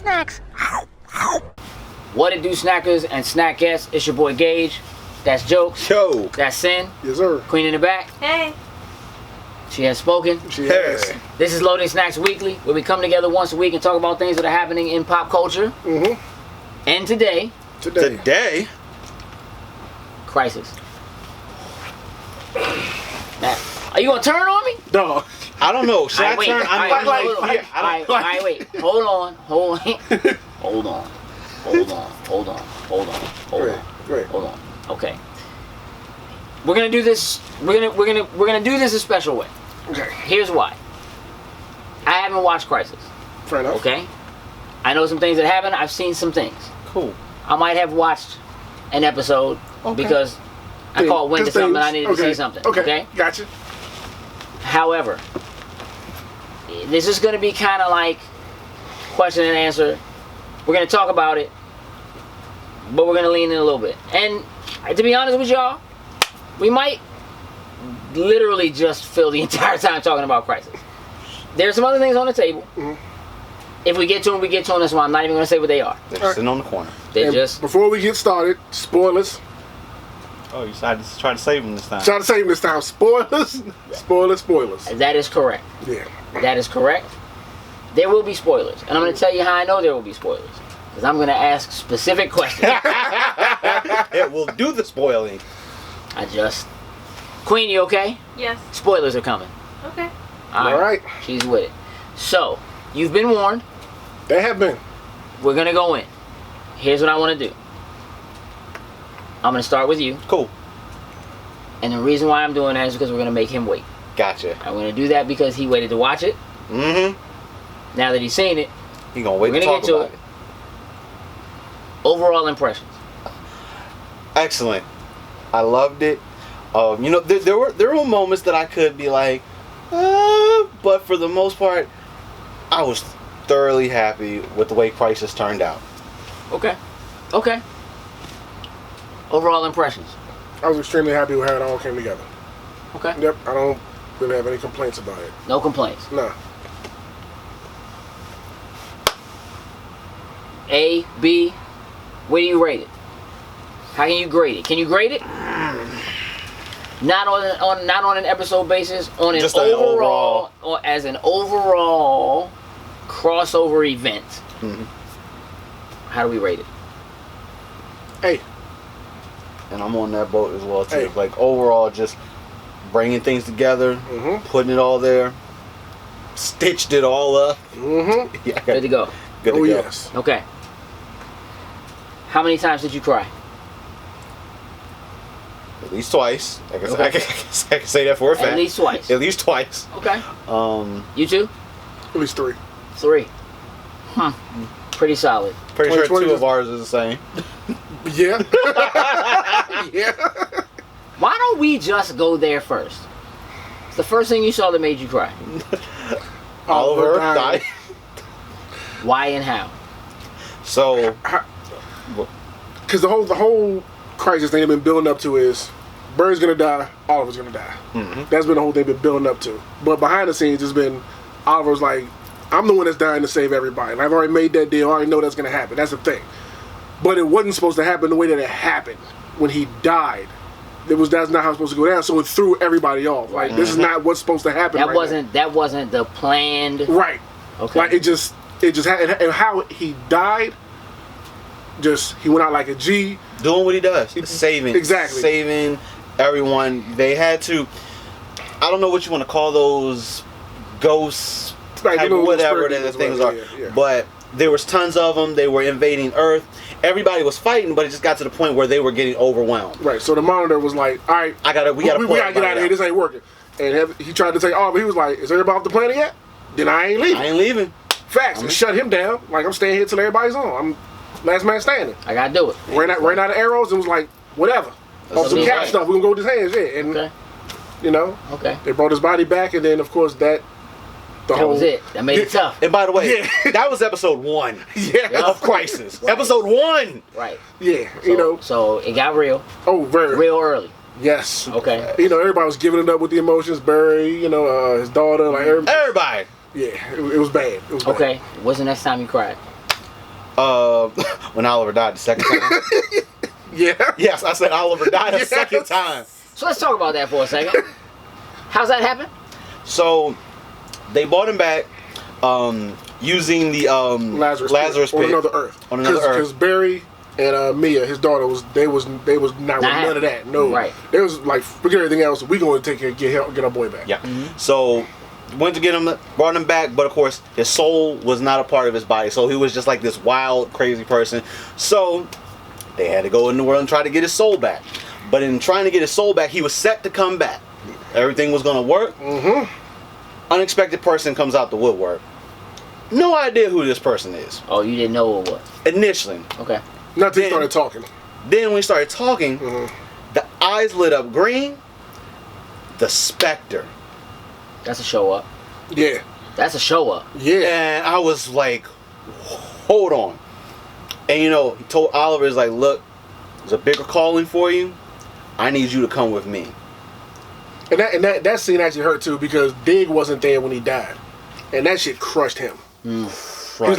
snacks. What it do, snackers and snack guests? It's your boy Gage. That's Jokes. Yo. That's Sin. Yes, sir. Queen in the back. Hey. She has spoken. She has. This is Loading Snacks Weekly, where we come together once a week and talk about things that are happening in pop culture. Mm-hmm. And today, Crisis. Now, are you gonna turn on me? No. I don't know. Should I wait, turn? I'm wait. Hold on. Okay. We're gonna do this. We're gonna do this a special way. Okay. Here's why. I haven't watched Crisis. Fair enough. Okay. I know some things that happen. I've seen some things. Cool. I might have watched an episode because I called wind to something and I needed to see something. Okay. Gotcha. However, this is going to be kind of like question and answer. We're going to talk about it, but we're going to lean in a little bit. And to be honest with y'all, we might literally just fill the entire time talking about Crisis. There's some other things on the table. Mm-hmm. If we get to them, we get to them. That's why I'm not even going to say what they are. They're sitting on the corner. They're just... Before we get started, spoilers. Oh, you decided to try to save them this time. Try to save them this time. Spoilers. Spoilers. That is correct. Yeah. That is correct. There will be spoilers. And I'm going to tell you how I know there will be spoilers. Because I'm going to ask specific questions. It will do the spoiling. Queen, you okay? Yes. Spoilers are coming. Okay. All right. She's with it. So, you've been warned. They have been. We're going to go in. Here's what I want to do. I'm going to start with you. Cool. And the reason why I'm doing that is because we're going to make him wait. Gotcha. I'm going to do that because he waited to watch it. Mm-hmm. Now that he's seen it, He gonna wait to talk about it. Overall impressions. Excellent. I loved it. There were moments that I could be like, but for the most part, I was thoroughly happy with the way Crisis turned out. Okay. Overall impressions. I was extremely happy with how it all came together. Okay. Yep. I don't really have any complaints about it. No complaints. No. A, B, where do you rate it? How can you grade it? Can you grade it? Not on an episode basis, on an Just an overall. or as an overall crossover event. Mm-hmm. How do we rate it? Hey. And I'm on that boat as well too. Hey. Like overall, just bringing things together, putting it all there, stitched it all up. Mm-hmm. Yeah, Good to go. Good to go. Yes. Okay. How many times did you cry? At least twice. I can say that for a fact. At least twice. At least twice. Okay. You too? At least 3. 3. Pretty solid. Pretty sure 20 2 of ours is the same. Yeah. Yeah. Why don't we just go there first? It's the first thing you saw that made you cry. Oliver died. Why and how? So, Because the whole Crisis thing they've been building up to is Bird's gonna die, Oliver's gonna die. Mm-hmm. That's been the whole thing been building up to. But behind the scenes, it's been Oliver's like, I'm the one that's dying to save everybody. And I've already made that deal. I already know that's gonna happen. That's the thing. But it wasn't supposed to happen the way that it happened when he died. That's not how it's supposed to go down. So it threw everybody off. Like this is not what's supposed to happen. That wasn't the planned. Right. Okay. Like it just happened. And how he died. He went out like a G. doing what he does. Saving. Exactly. Saving everyone. They had to, I don't know what you want to call those ghosts, Right, type of whatever the things are. Yeah. But there was tons of them. They were invading Earth. Everybody was fighting, but it just got to the point where they were getting overwhelmed. Right. So the Monitor was like, all right, we gotta get out of here. This ain't working. And he tried to take off, but he was like, is everybody off the planet yet? Then I ain't leaving. Facts. And shut him down. Like, I'm staying here till everybody's on. I'm last man standing. I gotta do it. Ran out of arrows and was like, whatever. Off some cap stuff. We're gonna go with his hands, yeah. And Okay. they brought his body back, and then of course that was it. That made it tough. And by the way, that was episode 1 of Crisis. Right. Episode 1. Right. Yeah. So it got real. Oh, very real early. Yes. Okay. Everybody was giving it up with the emotions. Barry, his daughter, like everybody. Everybody. Yeah, it was bad. It was bad. Okay. What's the next time you cried? When Oliver died the second time. Yeah. Yes, I said Oliver died a second time. So let's talk about that for a second. How's that happen? So they brought him back using the Lazarus on pit. another Earth. On another Earth. Because Barry and Mia, his daughter, was not with none of that. No, Right. They was like, forget everything else. We going to take care, get our boy back. Yeah. So went to get him, brought him back, but of course his soul was not a part of his body. So he was just like this wild, crazy person. So they had to go in the world and try to get his soul back. But in trying to get his soul back, he was set to come back. Everything was gonna work. Unexpected person comes out the woodwork. No idea who this person is. Oh, you didn't know what? Initially. Okay. Not until he started talking. Then when we started talking, the eyes lit up green. The Spectre. That's a show up. Yeah. That's a show up. Yeah. And I was like, hold on. And you know, he told Oliver, he's like, look, there's a bigger calling for you. I need you to come with me. And that scene actually hurt too, because Dig wasn't there when he died, and that shit crushed him. He was like,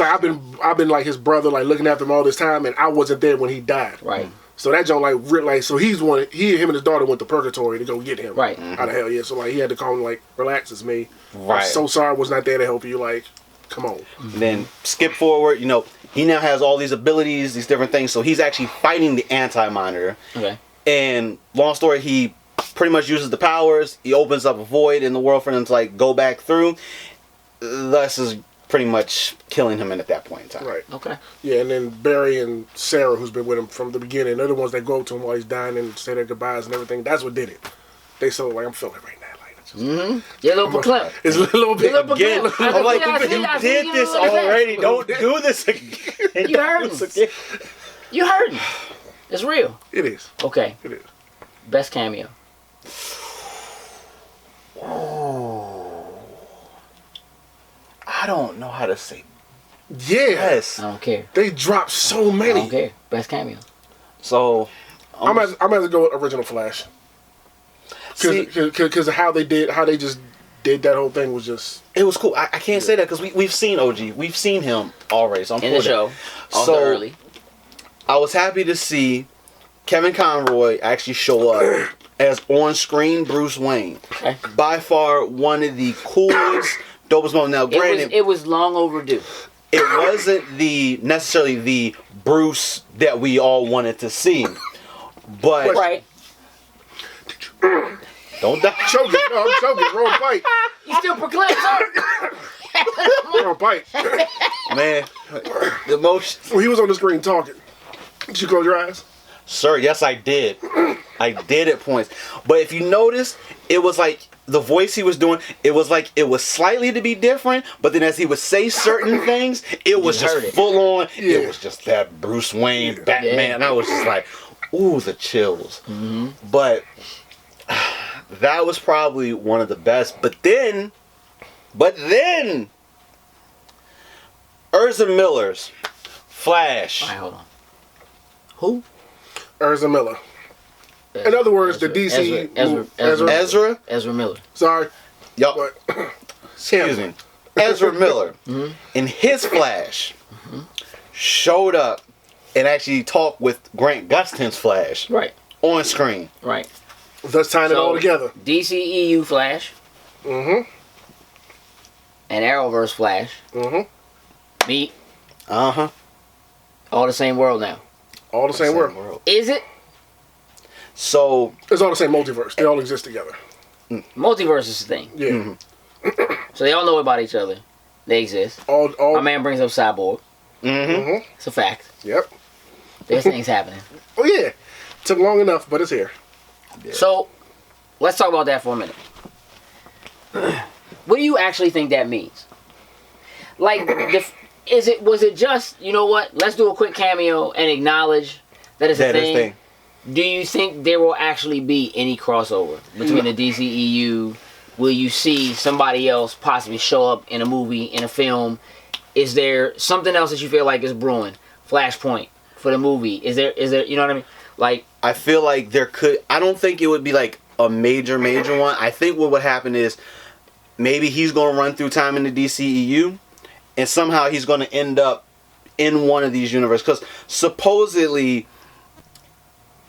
I've been like his brother, like looking after him all this time, and I wasn't there when he died. Right. So that joint so him and his daughter went to purgatory to go get him. Right. Out of hell, yeah. So like he had to call him like, relax, it's me. Right. I'm so sorry I was not there to help you. Like, come on. Then skip forward, you know, he now has all these abilities, these different things. So he's actually fighting the Anti-Monitor. Okay. And long story, he pretty much uses the powers. He opens up a void in the world for them to like go back through. Thus is pretty much killing him at that point in time. Right. Okay. Yeah, and then Barry and Sarah, who's been with him from the beginning, they're the ones that go up to him while he's dying and say their goodbyes and everything. That's what did it. They so like, I'm feeling it right now. Like, it's just, Yeah, a little clip. it's a little bit. Again, I'm like, you did this already. Don't do this again. You heard him. You heard him. It's real. It is. Okay. It is. Best cameo. I don't know how to say. Yeah. Yes. I don't care. They dropped so I many. don't care. Best cameo. So I'm gonna have to go with original Flash. Because of how they just did that whole thing was just. it was cool. I can't say that because we've seen OG. We've seen him already. So I'm In cool the show. with Also So early. I was happy to see Kevin Conroy actually show up as on-screen Bruce Wayne. Okay. By far one of the coolest, dopest moments. Now, granted, It was long overdue. it wasn't necessarily the Bruce that we all wanted to see, but Right. don't die. Choking. No, I'm choking. Wrong bite. You still proclaim, sir? Wrong bite. Man, the emotion. When he was on the screen talking, did you close your eyes? Sir, yes, I did. I did at points. But if you notice, it was like the voice he was doing, it was like it was slightly to be different, but then as he would say certain things, it was just heard it. full on. Yeah. It was just that Bruce Wayne Batman. Yeah. And I was just like, ooh, the chills. But that was probably one of the best. But then, Ezra Miller's Flash. All right, hold on. Who? Ezra Miller. In other words, the DC. Ezra? Miller. Sorry. Yup. But Excuse me. Ezra Miller, in his Flash, showed up and actually talked with Grant Gustin's Flash Right. on screen. Right. thus tying it all together. DCEU Flash. Mm-hmm. And Arrowverse Flash. Mm-hmm. Meet. Uh-huh. All the same world now. All the same world. Is it? So It's all the same multiverse. They all exist together. Multiverse is the thing. Yeah. So they all know about each other. They exist. All. My man brings up Cyborg. Mm-hmm. It's a fact. Yep. There's things happening. Oh yeah. Took long enough, but it's here. Yeah. So, let's talk about that for a minute. What do you actually think that means? Like, was it just, you know what, let's do a quick cameo and acknowledge that it's a thing? Do you think there will actually be any crossover between the DCEU? Will you see somebody else possibly show up in a movie, in a film? Is there something else that you feel like is brewing? Flashpoint for the movie? Is there, you know what I mean? Like, I feel like there could, I don't think it would be like a major one. I think what would happen is maybe he's going to run through time in the DCEU and somehow he's going to end up in one of these universes, because supposedly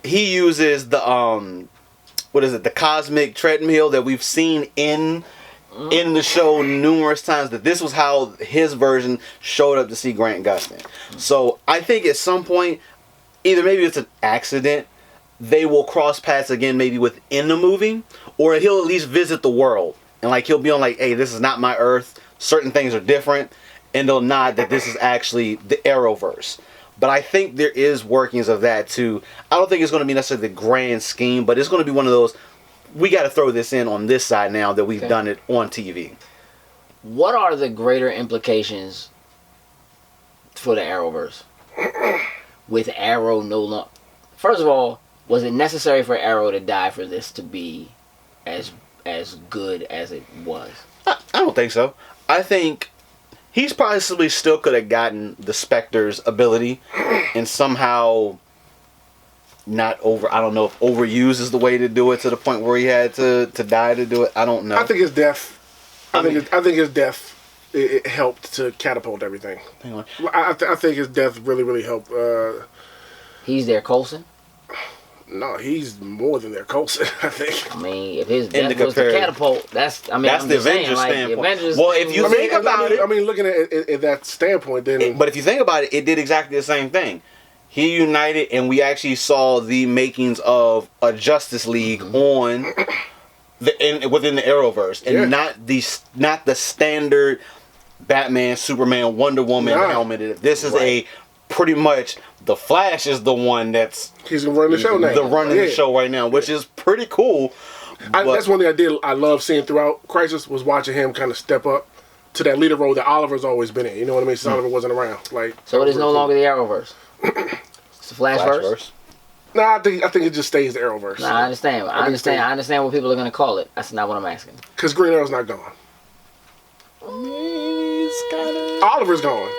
he uses the the cosmic treadmill that we've seen in the show numerous times, that this was how his version showed up to see Grant Gustin. So I think at some point, either maybe it's an accident, they will cross paths again, maybe within the movie, or he'll at least visit the world and like he'll be on like, hey, this is not my Earth, certain things are different, and they'll nod that this is actually the Arrowverse. But I think there is workings of that too. I don't think it's going to be necessarily the grand scheme, but it's going to be one of those, we got to throw this in on this side now that we've done it on TV. What are the greater implications for the Arrowverse? With Arrow no longer... First of all, was it necessary for Arrow to die for this to be as good as it was? I don't think so. I think he's possibly still could have gotten the Spectre's ability and somehow not I don't know if overused is the way to do it to the point where he had to die to do it. I don't know. I think his death. I think his death it helped to catapult everything. Hang on. I think his death really helped. He's their Coulson? No, he's more than their Coulson, I think. I mean, if his death was the catapult, that's the Avengers standpoint. Well, if you think about it, I mean, looking at that standpoint, then. But if you think about it, it did exactly the same thing. He united, and we actually saw the makings of a Justice League on within the Arrowverse, and not the standard Batman, Superman, Wonder Woman helmet. This is a pretty much the Flash is the one that's he's running the show now. The show right now, which is pretty cool. That's one thing I love seeing throughout Crisis was watching him kind of step up to that leader role that Oliver's always been in. You know what I mean? Since Oliver wasn't around. So it is no longer the Arrowverse. It's the Flashverse. Nah, I think it just stays the Arrowverse. Nah, I understand. I understand what people are going to call it. That's not what I'm asking. Because Green Arrow's not gone. Oliver's gone.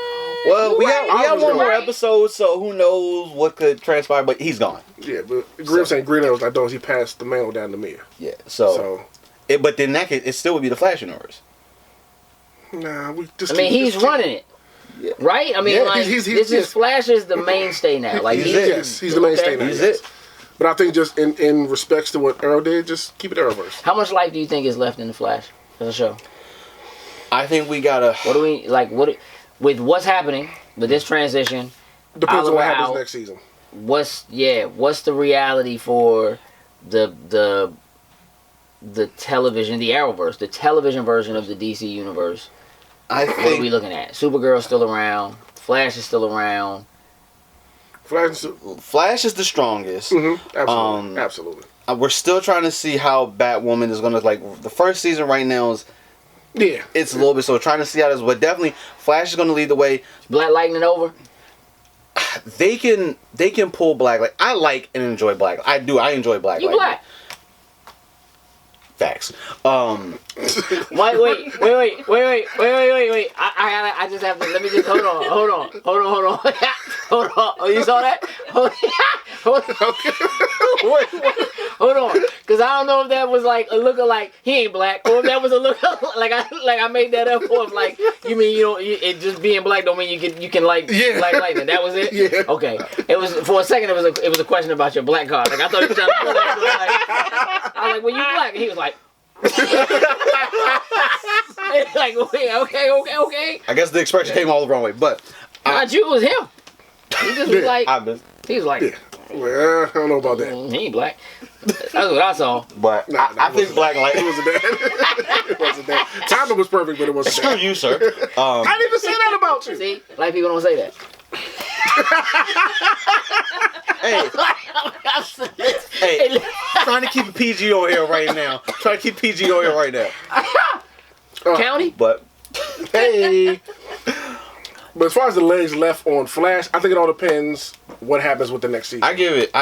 Well, we have one more episode, so who knows what could transpire, but he's gone. Yeah, but Grim saying Green Arrow's not done. He passed the mantle down to Mia. Yeah, but then that it still would be the Flash universe. Nah, he's running it. Yeah. Right? I mean, Flash is the mainstay now. Like he's the mainstay now. He's it. But I think just in respects to what Arrow did, just keep it Arrowverse. How much life do you think is left in the Flash as a show? I think we gotta. What do we like? With what's happening with this transition? Depends on what happens next season. What's the reality for the television, the Arrowverse, the television version of the DC universe? What are we looking at? Supergirl's still around. Flash is still around. Flash is the strongest. Mm-hmm. Absolutely. We're still trying to see how Batwoman is going to like. The first season right now is. Yeah. It's a little bit so trying to see how this, but definitely Flash is going to lead the way. Black Lightning over. They can pull Black. Like I like and enjoy Black. I do. I enjoy Black. You Black. Facts. Wait. I just have to. Let me just hold on. Oh, you saw that? Hold on. Because I don't know if that was like a lookalike. He ain't black, or if that was a look like I made that up for. Like you mean it just being black don't mean you can like Black Lightning. That was it. Yeah. Okay. It was for a second. It was a question about your black card. Like I thought he was trying to pull that. I was like, well, you black? And he was like. Like okay. I guess the expression came all the wrong way, but not you, it was him. He just was like, he was like, well, I don't know about that. He ain't black. That's what I saw. But I think Black Lightning wasn't that. It wasn't that. Timing was perfect, but it wasn't that. Screw you, sir. I didn't even say that about you. See, black people don't say that. Hey, trying to keep PG on here right now. County? But, hey. But as far as the legs left on Flash, I think it all depends what happens with the next season. I give it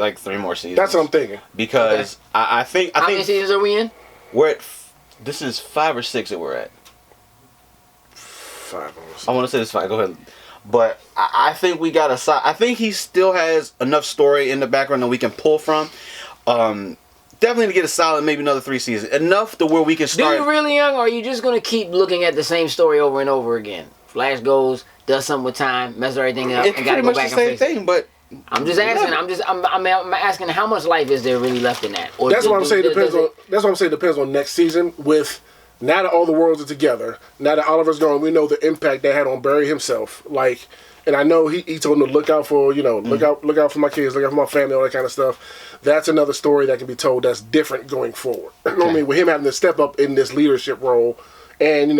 like 3 more seasons. That's what I'm thinking. Because I think... How many seasons are we in? We're at... This is 5 or 6 that we're at. 5 or 6. I want to say this 5. Go ahead. But I think we got I think he still has enough story in the background that we can pull from. Definitely to get a solid, maybe another 3 seasons. Enough to where we can start. Do you really, Young, or are you just going to keep looking at the same story over and over again? Flash goes, does something with time, messes everything up, It's and gotta pretty go much back the and same fix it. thing, but I'm just asking. I'm asking how much life is there really left in that? Or That's what I'm saying. does it- That's what I'm saying. Depends on next season. With now that all the worlds are together, now that Oliver's gone, we know the impact that had on Barry himself. Like, and I know he told him to look out for look out for my kids, look out for my family, all that kind of stuff. That's another story that can be told that's different going forward. You know what I mean? With him having to step up in this leadership role, and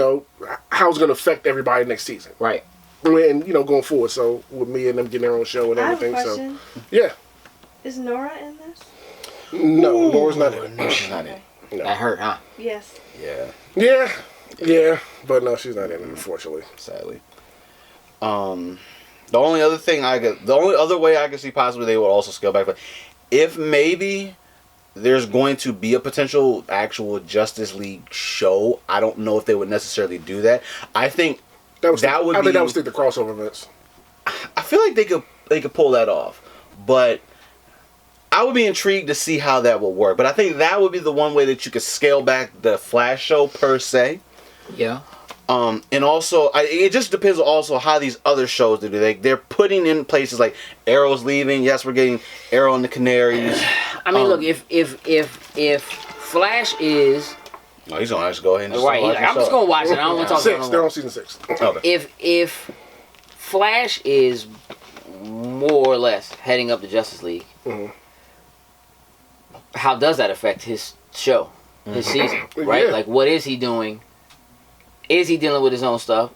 how it's going to affect everybody next season. Right. And going forward. So with me and them getting their own show and I have a everything. question. So yeah. Is Nora in this? No, Laura's not in it. no, she's not in. No. That hurt, huh? Yes. Yeah, Yeah, but no, she's not in it, unfortunately. sadly. The only other way I could see possibly they would also scale back, but if maybe there's going to be a potential actual Justice League show, I don't know if they would necessarily do that. I think I think that would be stick to crossover events. I feel like they could pull that off, but I would be intrigued to see how that will work. But I think that would be the one way that you could scale back the Flash show per se. Yeah. And also, it just depends also how these other shows do. They're putting in places like Arrow's leaving. Yes, we're getting Arrow and the Canaries. I mean, look, if Flash is No, he's gonna actually go ahead and right, I'm just gonna watch it. I don't want to talk about it. They're on season 6. Okay. If Flash is more or less heading up the Justice League, how does that affect his show, his season, right? Yeah. Like, what is he doing? Is he dealing with his own stuff?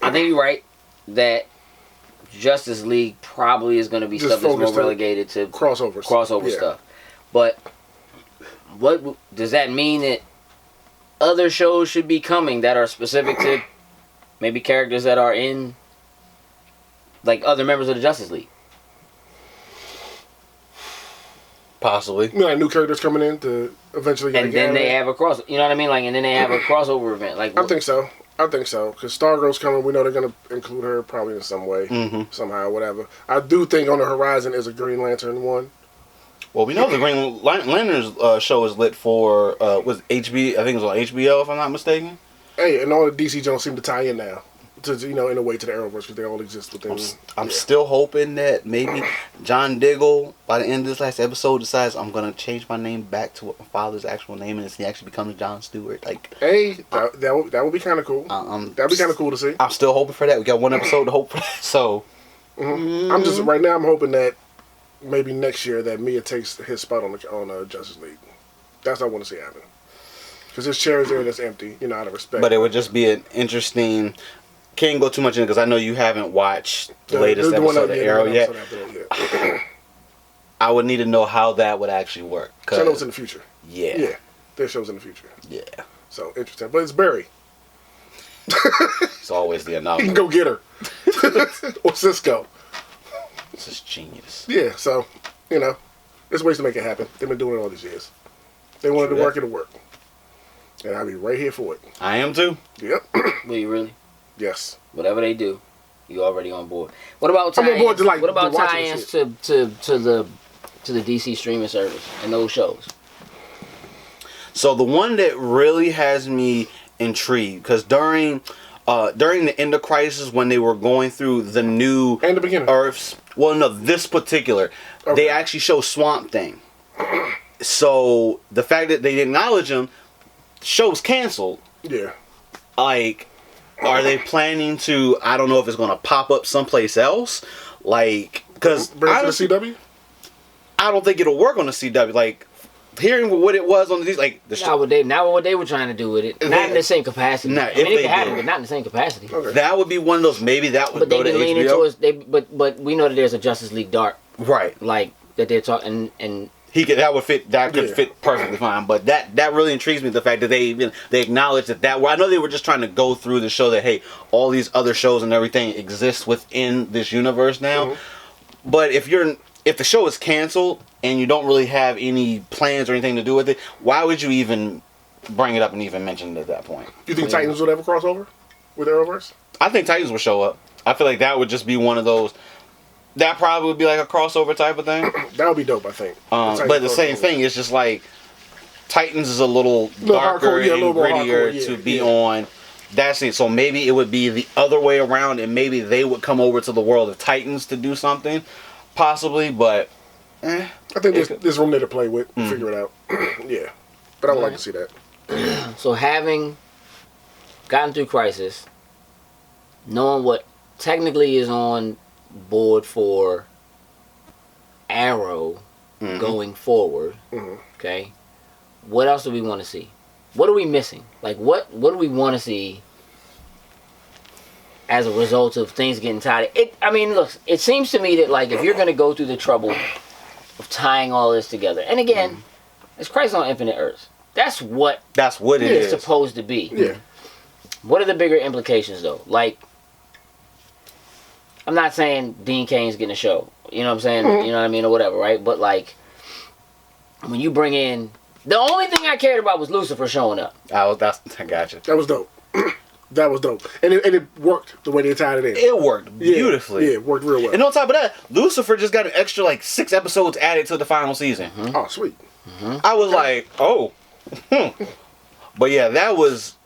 I think you're right that Justice League probably is going to be Just stuff that's more focused on relegated to crossover stuff. But what does that mean that other shows should be coming that are specific to maybe characters that are in, like, other members of the Justice League? Possibly. You know, like new characters coming in to eventually. And then they have a cross. You know what I mean? Like, and then they have a crossover event. Like, I think so. Because Stargirl's coming. We know they're going to include her probably in some way, somehow, whatever. I do think on the horizon is a Green Lantern one. Well, we know the Green Lantern's show is lit for was HB. I think it was on HBO, if I'm not mistaken. Hey, and all the DC Jones seem to tie in now. To in a way to the Arrowverse because they all exist within. I'm still hoping that maybe John Diggle by the end of this last episode decides I'm gonna change my name back to what my father's actual name is. He actually becomes John Stewart. Like, hey, that would be kind of cool. That'd be kind of cool to see. I'm still hoping for that. We got one episode to hope for that. So I'm just right now. I'm hoping that maybe next year that Mia takes his spot on Justice League. That's what I want to see happen. Because his chair is there that's empty. Out of respect. but it would just be an interesting. Can't go too much in because I know you haven't watched the latest episode of Arrow yet. I would need to know how that would actually work. I know it's in the future. Yeah. There's shows in the future. Yeah. So interesting, but it's Barry. It's always the He anomaly. can go get her. Or Cisco. This is genius. Yeah. So there's ways to make it happen. They've been doing it all these years. They wanted to work, it'll work. And I'll be right here for it. I am too. Yep. will you really? Yes. Whatever they do, you already on board. What about I'm on board to, like, what about to watch it and tie-ins to the DC streaming service and those shows? So the one that really has me intrigued, because during the end of Crisis, when they were going through the new And the beginning. Earths, well, no, this particular, they actually show Swamp Thing. So the fact that they didn't acknowledge him, the show's canceled. Yeah. Like, are they planning to? I don't know if it's going to pop up someplace else. Like, because Bring it to the CW? I don't think it'll work on the CW. Like, hearing what it was on these, like the Not what they were trying to do with it. Not in the same capacity. Nah, I if mean, they it could happen, did. but not in the same capacity. Okay. that would be one of those. Maybe that would But go they've to been leaning HBO. towards but we know that there's a Justice League Dark, Right. like that they're talking and That would fit. That could fit perfectly fine. But that really intrigues me. The fact that they acknowledge that. Well, I know they were just trying to go through the show that, hey, all these other shows and everything exist within this universe now. But if the show is canceled and you don't really have any plans or anything to do with it, why would you even bring it up and even mention it at that point? You think Titans would ever cross over with Arrowverse? I think Titans will show up. I feel like that would just be one of those. That probably would be like a crossover type of thing. That would be dope, I think. But the same thing, it's just like Titans is a little darker hardcore, a little and more grittier hardcore, to be on That's it. So maybe it would be the other way around, and maybe they would come over to the world of Titans to do something, possibly. But I think there's room there to play with, figure it out. Yeah, but I would like to see that. So having gotten through Crisis, knowing what technically is on board for Arrow going forward, okay, what else do we want to see? What are we missing? Like, what do we want to see as a result of things getting tied? I mean, look, it seems to me that, like, if you're going to go through the trouble of tying all this together, and again, it's Christ on Infinite Earths. That's what it is supposed to be. Yeah. What are the bigger implications, though? Like, I'm not saying Dean Cain's getting a show. You know what I'm saying? You know what I mean? Or whatever, right? But, like, when you bring in... The only thing I cared about was Lucifer showing up. I gotcha. That was dope. That was dope. And it worked the way they tied it in. It worked beautifully. Yeah, it worked real well. And on top of that, Lucifer just got an extra, like, 6 episodes added to the final season. Oh, sweet. I was like, oh. But yeah, that was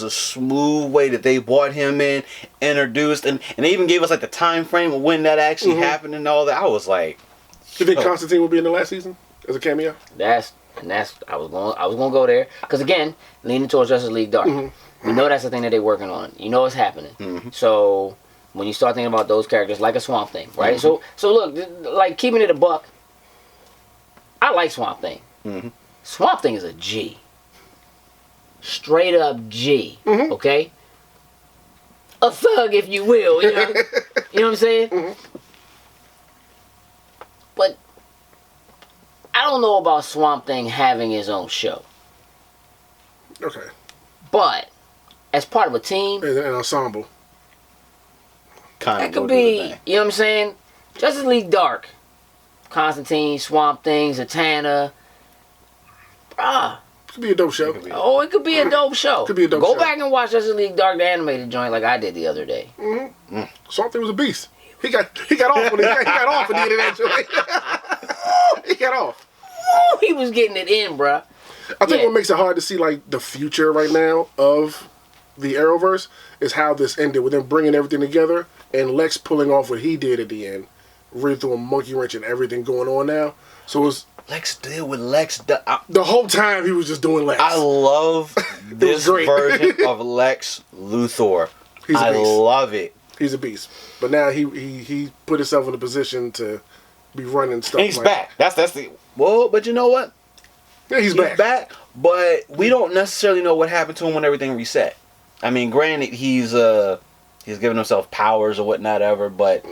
a smooth way that they brought him in, introduced, and they even gave us like the time frame of when that actually happened and all that. I was like, you think Constantine will be in the last season as a cameo? I was going to go there because, again, leaning towards Justice League Dark. We know that's the thing that they're working on. You know it's happening. So when you start thinking about those characters, like a Swamp Thing, right? So look, like, keeping it a buck, I like Swamp Thing. Swamp Thing is a G. Straight up G. Okay? A thug, if you will. You know, you know what I'm saying? But I don't know about Swamp Thing having his own show. Okay. But as part of a team, And an ensemble. that could be, you know what I'm saying? Justice League Dark. Constantine, Swamp Thing, Zatanna. Bruh. Could be a dope show. Oh, it could be a dope show. Could be a dope Go show. back and watch Justice League Dark, the animated joint, like I did the other day. Swamp Thing was a beast. He got off when he got off when he did that joint. He got off. Ooh, he was getting it in, bruh. I think what makes it hard to see, like, the future right now of the Arrowverse is how this ended with them bringing everything together and Lex pulling off what he did at the end. Really threw a monkey wrench and everything going on now. So it was... Lex deal with Lex. The whole time he was just doing Lex. I love this version of Lex Luthor. I love it. He's a beast. But now he put himself in a position to be running stuff. And he's back. That's the... Well, but you know what? Yeah, he's back. But we don't necessarily know what happened to him when everything reset. I mean, granted, he's given himself powers or whatnot ever, but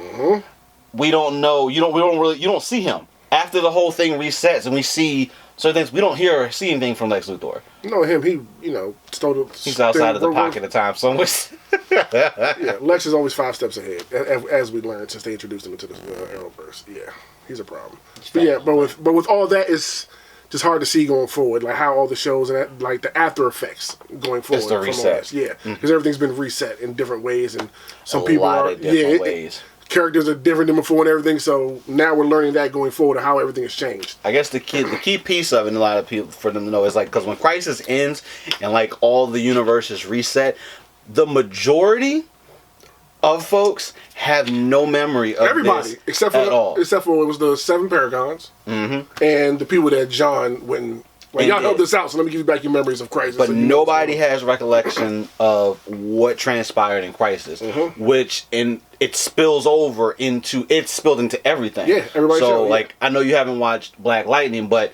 we don't know. You don't see him after the whole thing resets, and we see certain things. We don't hear or see anything from Lex Luthor. No, him. He's outside of the pocket of time somewhere. Yeah, Lex is always 5 steps ahead, as we learned since they introduced him into the Arrowverse. Yeah, he's a problem. But with all that, it's just hard to see going forward, like how all the shows and like the after effects going forward. It's the reset. Because everything's been reset in different ways, and some a people lot are of different ways. Characters are different than before and everything. So now we're learning that going forward, how everything has changed. I guess the key piece of it, and a lot of people for them to know, is like because when Crisis ends and like all the universes reset, the majority of folks have no memory of everybody this except for it was the 7 Paragons and the people that John went. Like, y'all helped this out, so let me give you back your memories of Crisis. But so nobody has recollection of what transpired in Crisis, which it spills spilled into everything. Yeah, everybody. So like, I know you haven't watched Black Lightning, but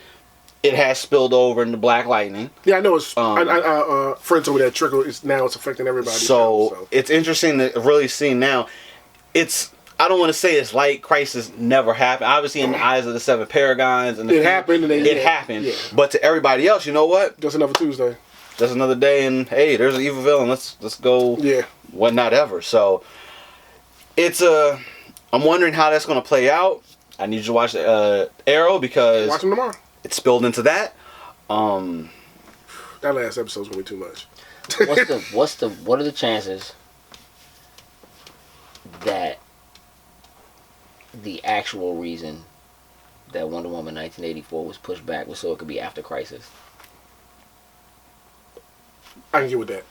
it has spilled over into Black Lightning. Yeah, I know. It's friends over that trickle. It's affecting everybody. So it's interesting to really see now. I don't want to say it's like Crisis never happened. Obviously, in the eyes of the 7 Paragons, and it happened. It happened. Yeah. But to everybody else, you know what? Just another Tuesday. Just another day, and hey, there's an evil villain. Let's go. Yeah. Whatnot ever. So it's I'm wondering how that's going to play out. I need you to watch Arrow because watch them tomorrow. It spilled into that. That last episode's gonna be too much. What are the chances that the actual reason that Wonder Woman 1984 was pushed back was so it could be after Crisis? I can get with that.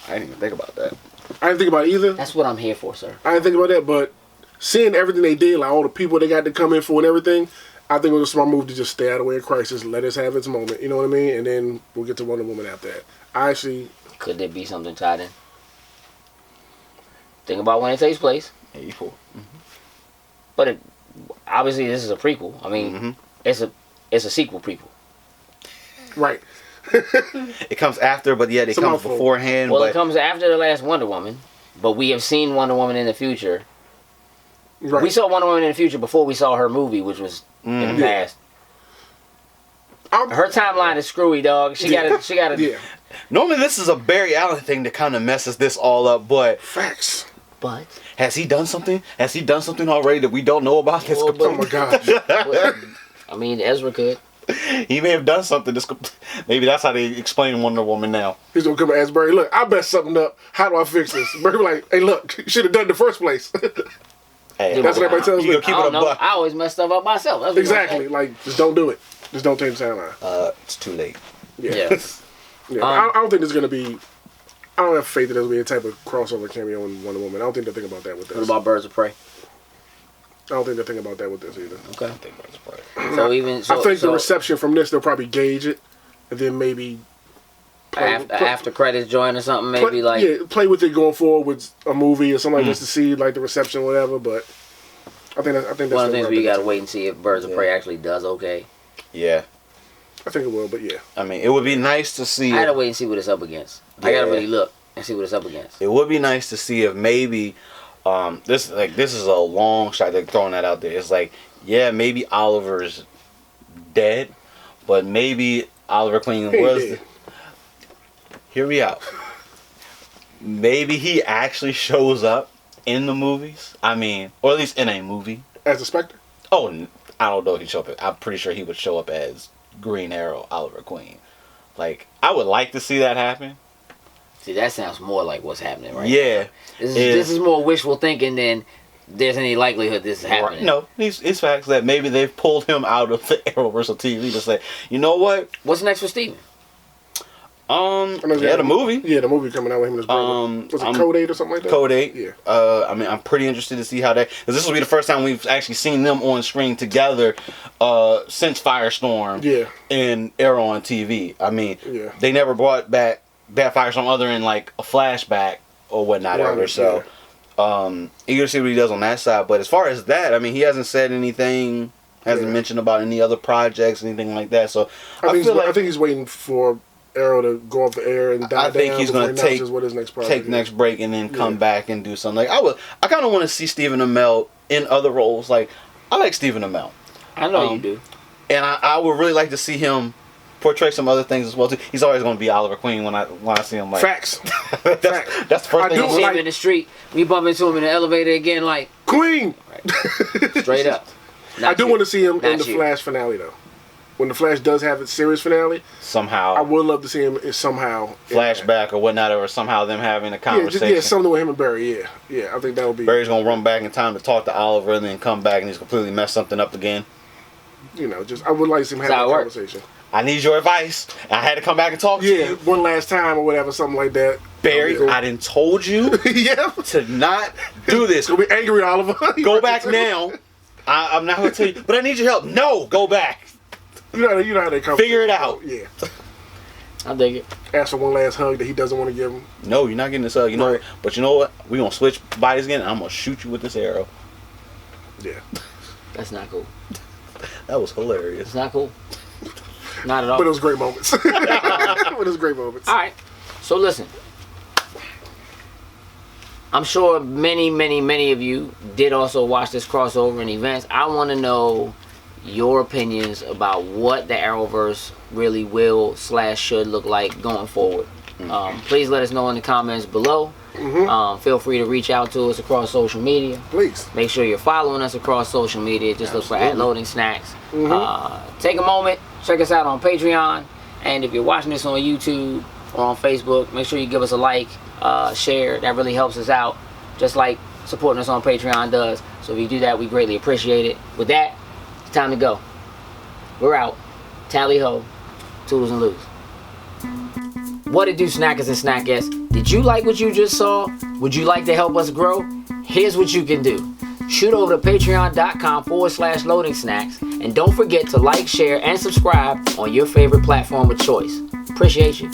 I didn't even think about that. I didn't think about it either. That's what I'm here for, sir. I didn't think about that, but seeing everything they did, like all the people they got to come in for and everything, I think it was a smart move to just stay out of the way of Crisis, let us have its moment, you know what I mean? And then we'll get to Wonder Woman after that. I actually... Could there be something tied in? Think about when it takes place. 84. Mm-hmm. But obviously this is a prequel. I mean, it's a sequel prequel. Right. It comes after, but yet it comes beforehand. Well, but it comes after the last Wonder Woman, but we have seen Wonder Woman in the future. Right. We saw Wonder Woman in the future before we saw her movie, which was in the past. Her timeline is screwy, dog. She gotta. Yeah. Normally, this is a Barry Allen thing that kind of messes this all up, but Facts. But has he done something? Has he done something already that we don't know about? That's Well, but- Oh my gosh. I mean, Ezra could. He may have done something. Maybe that's how they explain Wonder Woman now. He's gonna come and ask Barry, look, I messed something up. How do I fix this? Barry be like, hey, look, you should have done it in the first place. Hey, That's what everybody tells me. You keep I it a don't know. buck. I always mess stuff up myself. That's what Exactly. Like, just don't do it. Just don't change the timeline. It's too late. Yeah. Yeah. Yeah. I don't think there's gonna be. I don't have faith that there's gonna be a type of crossover cameo in Wonder Woman. I don't think they're thinking about that with this. What about Birds of Prey? I don't think they're thinking about that with this either. Okay. I think that's right. So even so, I think so the reception from this, they'll probably gauge it, and then maybe after credits join or something, maybe play with it going forward with a movie or something like this to see like the reception, or whatever. But I think that's one of the things we got. gotta wait and see if Birds of Prey actually does okay. Yeah. I think it will, but yeah. I mean, it would be nice to see. I gotta wait and see what it's up against. I gotta really look and see what it's up against. It would be nice to see if maybe this is a long shot. They're throwing that out there. It's like, yeah, maybe Oliver's dead, but maybe Oliver Queen hear me out. Maybe he actually shows up in the movies. I mean, or at least in a movie. As a Spectre? Oh, I don't know if he'd show up. I'm pretty sure he would show up as Green Arrow, Oliver Queen. Like, I would like to see that happen. See, that sounds more like what's happening right Yeah. now. This is more wishful thinking than there's any likelihood this is happening. Right. No, it's facts that maybe they've pulled him out of the Arrowverse TV to say, you know what? What's next for Steven? The movie. Yeah, the movie coming out with him and his brother. Was it Code 8 or something like that? Code 8. Yeah. I mean, I'm pretty interested to see how that, because this will be the first time we've actually seen them on screen together since Firestorm. Yeah. And Arrow on TV. I mean, Yeah. they never brought back Firestorm other than like a flashback or whatnot ever. So, eager to see what he does on that side. But as far as that, I mean, he hasn't said anything, hasn't mentioned about any other projects, anything like that. So, I think he's waiting for Arrow to go off the air and die. I think he's going to take what his next project next break and then come back and do something. Like I kind of want to see Stephen Amell in other roles. Like, I like Stephen Amell. I know you do. And I would really like to see him portray some other things as well too. He's always going to be Oliver Queen when I see him. Like, Facts. that's the first thing. You see him in the street. We bump into him in the elevator again, like Queen. right. Straight up. I do want to see him in the you. Flash finale though. When the Flash does have its series finale, somehow I would love to see him somehow flashback or whatnot, or somehow them having a conversation. Something with him and Barry. Yeah. I think that would be. Barry's gonna run back in time to talk to Oliver, and then come back and he's completely messed something up again. You know, I would like to see him have that conversation. I need your advice. I had to come back and talk to you one last time or whatever, something like that. Barry, I done told you to not do this. Gonna be angry, Oliver. Go back now. I'm not gonna tell you, but I need your help. No, go back. You know how they come. Figure it out. Yeah. I dig it. Ask for one last hug that he doesn't want to give him. No, you're not getting this hug. You know, but you know what? We gonna switch bodies again, and I'm gonna shoot you with this arrow. Yeah. That's not cool. That was hilarious. It's not cool. Not at all. But it was great moments. All right. So listen. I'm sure many of you did also watch this crossover and events. I want to know your opinions about what the Arrowverse really will / should look like going forward. Please let us know in the comments below. Feel free to reach out to us across social media. Please. Make sure you're following us across social media. Just look for @LoadingSnacks. Take a moment, check us out on Patreon, and if you're watching this on YouTube or on Facebook, make sure you give us a like, share. That really helps us out, just like supporting us on Patreon does. So if you do that, we greatly appreciate it. With that, it's time to go. We're out. Tally ho. Toodles and loos. What it do, snackers and snackettes? Did you like what you just saw? Would you like to help us grow? Here's what you can do. Shoot over to patreon.com/loading snacks. And don't forget to like, share, and subscribe on your favorite platform of choice. Appreciate you.